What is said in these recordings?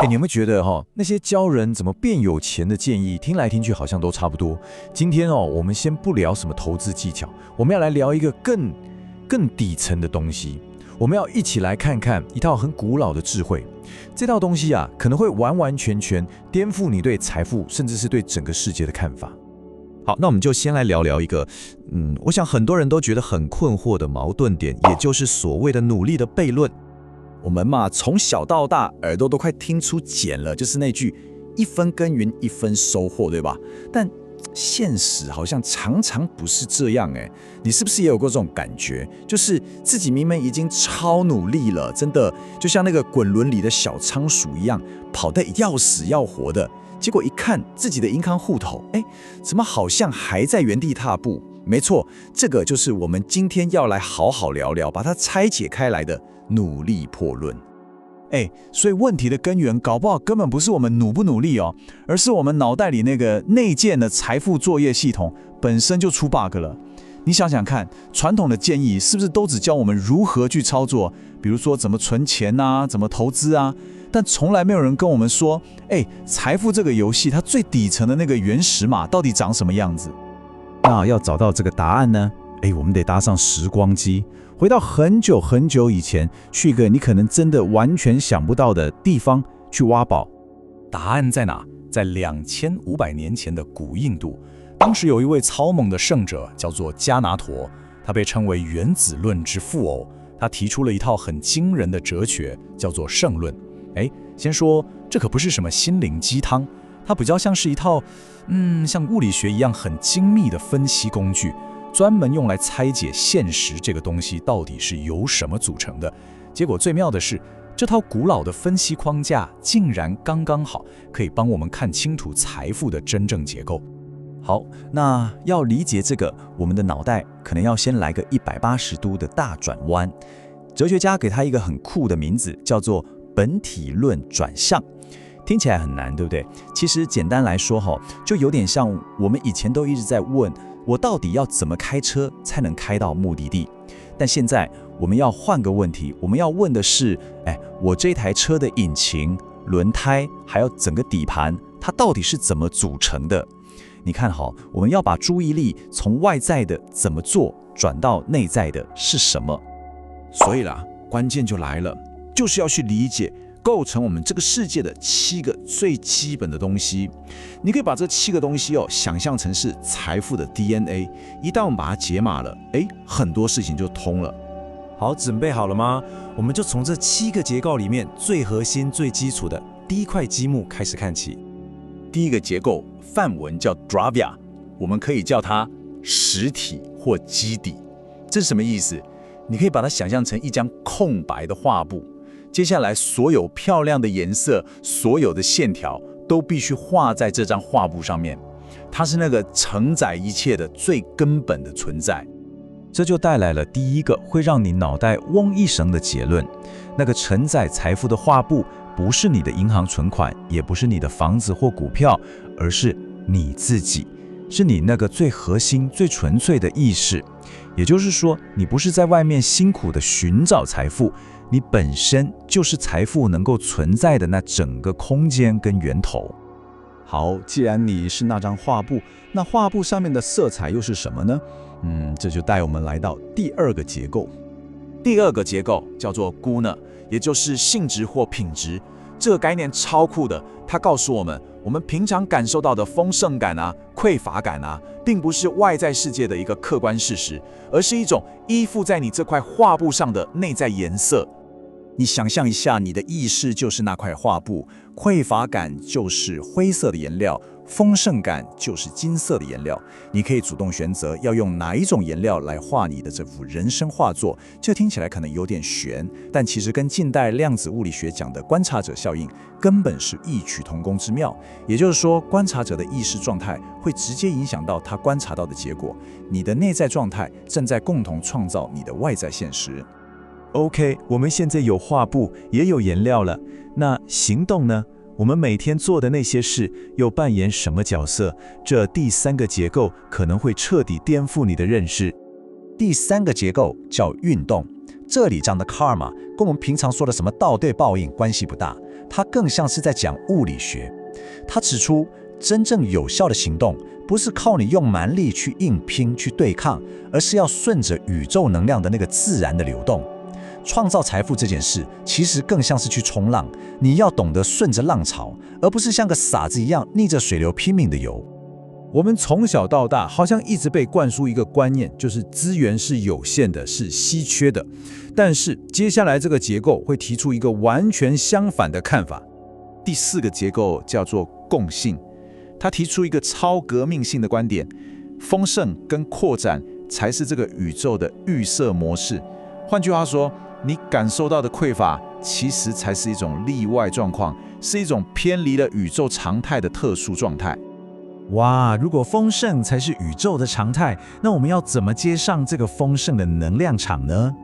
你有没有觉得那些教人怎么变有钱的建议，听来听去好像都差不多？今天我们先不聊什么投资技巧，我们要来聊一个更底层的东西。我们要一起来看看一套很古老的智慧，这套东西啊，可能会完完全全颠覆你对财富，甚至是对整个世界的看法。好，那我们就先来聊聊一个，我想很多人都觉得很困惑的矛盾点，也就是所谓的努力的悖论。我们嘛，从小到大耳朵都快听出茧了，就是那句“一分耕耘一分收获”，对吧？但现实好像常常不是这样哎，你是不是也有过这种感觉？就是自己明明已经超努力了，真的就像那个滚轮里的小仓鼠一样，跑得要死要活的，结果一看自己的银行户头，怎么好像还在原地踏步？没错，这个就是我们今天要来好好聊聊，把它拆解开来的努力破论。所以问题的根源搞不好根本不是我们努不努力而是我们脑袋里那个内建的财富作业系统本身就出 bug 了。你想想看，传统的建议是不是都只教我们如何去操作，比如说怎么存钱啊，怎么投资啊，但从来没有人跟我们说，财富这个游戏它最底层的那个原始码到底长什么样子？那要找到这个答案呢？我们得搭上时光机，回到很久很久以前，去一个你可能真的完全想不到的地方去挖宝。答案在哪？在2500年前的古印度，当时有一位草莽的圣者叫做迦拿陀，他被称为原子论之父偶。他提出了一套很惊人的哲学，叫做圣论。先说这可不是什么心灵鸡汤，它比较像是一套像物理学一样很精密的分析工具，专门用来拆解现实这个东西到底是由什么组成的。结果最妙的是，这套古老的分析框架竟然刚刚好可以帮我们看清楚财富的真正结构。好，那要理解这个，我们的脑袋可能要先来个180度的大转弯。哲学家给他一个很酷的名字，叫做本体论转向。听起来很难，对不对？其实简单来说就有点像我们以前都一直在问，我到底要怎么开车才能开到目的地？但现在我们要换个问题，我们要问的是，我这台车的引擎、轮胎还有整个底盘，它到底是怎么组成的？你看我们要把注意力从外在的怎么做转到内在的是什么。所以啦，关键就来了，就是要去理解构成我们这个世界的7个最基本的东西。你可以把这7个东西想象成是财富的 DNA， 一旦我们把它解码了，很多事情就通了。好，准备好了吗？我们就从这7个结构里面最核心、最基础的第一块积木开始看起。第一个结构梵文叫 Dravya， 我们可以叫它实体或基底。这是什么意思？你可以把它想象成一张空白的画布，接下来所有漂亮的颜色，所有的线条都必须画在这张画布上面，它是那个承载一切的最根本的存在。这就带来了第一个会让你脑袋嗡一声的结论，那个承载财富的画布不是你的银行存款，也不是你的房子或股票，而是你自己，是你那个最核心、最纯粹的意识。也就是说，你不是在外面辛苦的寻找财富，你本身就是财富能够存在的那整个空间跟源头。好，既然你是那张画布，那画布上面的色彩又是什么呢？这就带我们来到第2个结构。第2个结构叫做 guna， 也就是性质或品质。这个概念超酷的，它告诉我们，我们平常感受到的丰盛感啊、匮乏感啊，并不是外在世界的一个客观事实，而是一种依附在你这块画布上的内在颜色。你想象一下，你的意识就是那块画布，匮乏感就是灰色的颜料，丰盛感就是金色的颜料。你可以主动选择要用哪一种颜料来画你的这幅人生画作。这听起来可能有点悬，但其实跟近代量子物理学讲的观察者效应根本是异曲同工之妙。也就是说，观察者的意识状态会直接影响到他观察到的结果。你的内在状态正在共同创造你的外在现实。OK， 我们现在有画布，也有颜料了。那行动呢？我们每天做的那些事又扮演什么角色？这第3个结构可能会彻底颠覆你的认识。第3个结构叫运动，这里讲的 karma 跟我们平常说的什么倒对报应关系不大，它更像是在讲物理学。他指出，真正有效的行动不是靠你用蛮力去硬拼、去对抗，而是要顺着宇宙能量的那个自然的流动。创造财富这件事，其实更像是去冲浪，你要懂得顺着浪潮，而不是像个傻子一样逆着水流拼命的游。我们从小到大好像一直被灌输一个观念，就是资源是有限的，是稀缺的。但是接下来这个结构会提出一个完全相反的看法。第4个结构叫做共性，他提出一个超革命性的观点：丰盛跟扩展才是这个宇宙的预设模式。换句话说，你感受到的匮乏，其实才是一种例外状况，是一种偏离了宇宙常态的特殊状态。哇，如果丰盛才是宇宙的常态，那我们要怎么接上这个丰盛的能量场呢？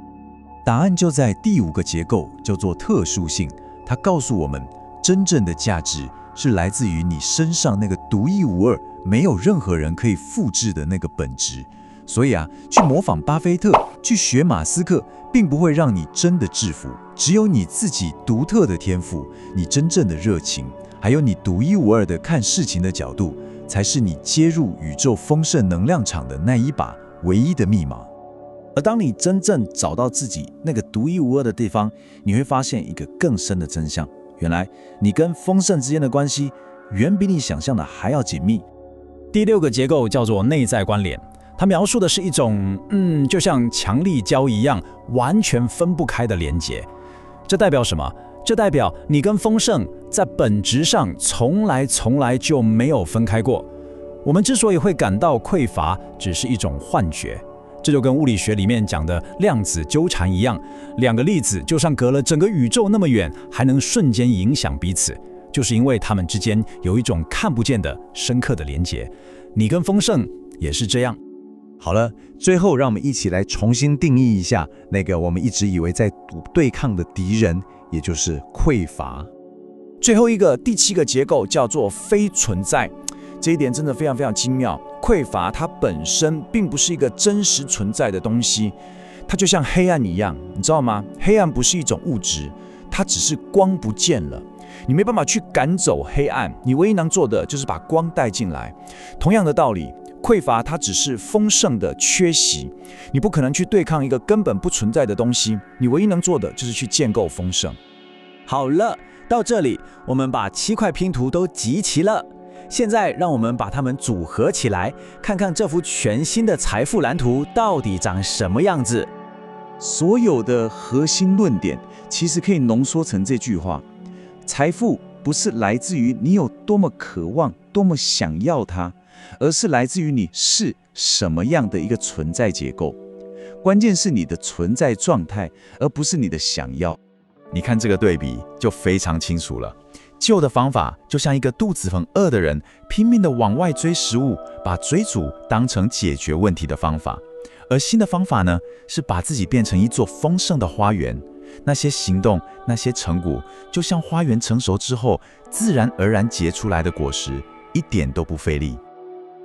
答案就在第5个结构，叫做特殊性。它告诉我们，真正的价值是来自于你身上那个独一无二、没有任何人可以复制的那个本质。所以啊，去模仿巴菲特，去学马斯克，并不会让你真的致富。只有你自己独特的天赋，你真正的热情，还有你独一无二的看事情的角度，才是你接入宇宙丰盛能量场的那一把唯一的密码。而当你真正找到自己那个独一无二的地方，你会发现一个更深的真相：原来你跟丰盛之间的关系，远比你想象的还要紧密。第6个结构叫做内在关联，它描述的是一种就像强力胶一样完全分不开的连结。这代表什么？这代表你跟丰盛在本质上从来就没有分开过。我们之所以会感到匮乏，只是一种幻觉。这就跟物理学里面讲的量子纠缠一样，两个粒子就像隔了整个宇宙那么远，还能瞬间影响彼此，就是因为它们之间有一种看不见的深刻的连结。你跟丰盛也是这样。好了，最后让我们一起来重新定义一下那个我们一直以为在对抗的敌人，也就是匮乏。最后一个第7个结构叫做非存在，这一点真的非常精妙。匮乏它本身并不是一个真实存在的东西，它就像黑暗一样，你知道吗？黑暗不是一种物质，它只是光不见了。你没办法去赶走黑暗，你唯一能做的就是把光带进来。同样的道理，匮乏它只是丰盛的缺席，你不可能去对抗一个根本不存在的东西，你唯一能做的就是去建构丰盛。好了，到这里我们把7块拼图都集齐了。现在让我们把它们组合起来，看看这幅全新的财富蓝图到底长什么样子。所有的核心论点其实可以浓缩成这句话：财富不是来自于你有多么渴望、多么想要它，而是来自于你是什么样的一个存在结构。关键是你的存在状态，而不是你的想要。你看这个对比就非常清楚了。旧的方法就像一个肚子很饿的人，拼命地往外追食物，把追逐当成解决问题的方法。而新的方法呢，是把自己变成一座丰盛的花园。那些行动，那些成果，就像花园成熟之后，自然而然结出来的果实，一点都不费力。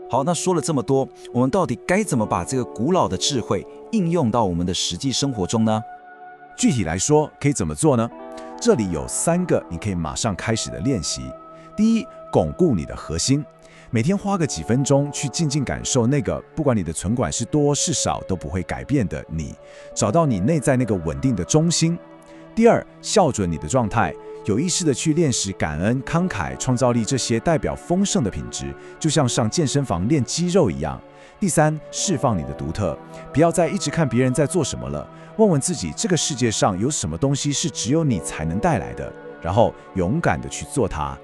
好，那说了这么多，我们到底该怎么把这个古老的智慧应用到我们的实际生活中呢？具体来说，可以怎么做呢？这里有3个你可以马上开始的练习。第一，巩固你的核心，每天花个几分钟去静静感受那个不管你的存款是多是少都不会改变的你，找到你内在那个稳定的中心。第二，校准你的状态，有意识的去练习感恩、慷慨、创造力这些代表丰盛的品质，就像上健身房练肌肉一样。第三，释放你的独特，不要再一直看别人在做什么了，问问自己这个世界上有什么东西是只有你才能带来的，然后勇敢的去做它。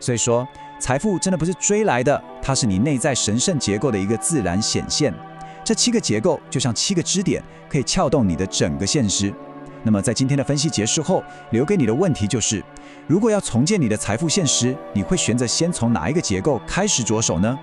所以说，财富真的不是追来的，它是你内在神圣结构的一个自然显现。这7个结构就像7个支点，可以撬动你的整个现实。那么在今天的分析结束后，留给你的问题就是：如果要重建你的财富现实，你会选择先从哪一个结构开始着手呢？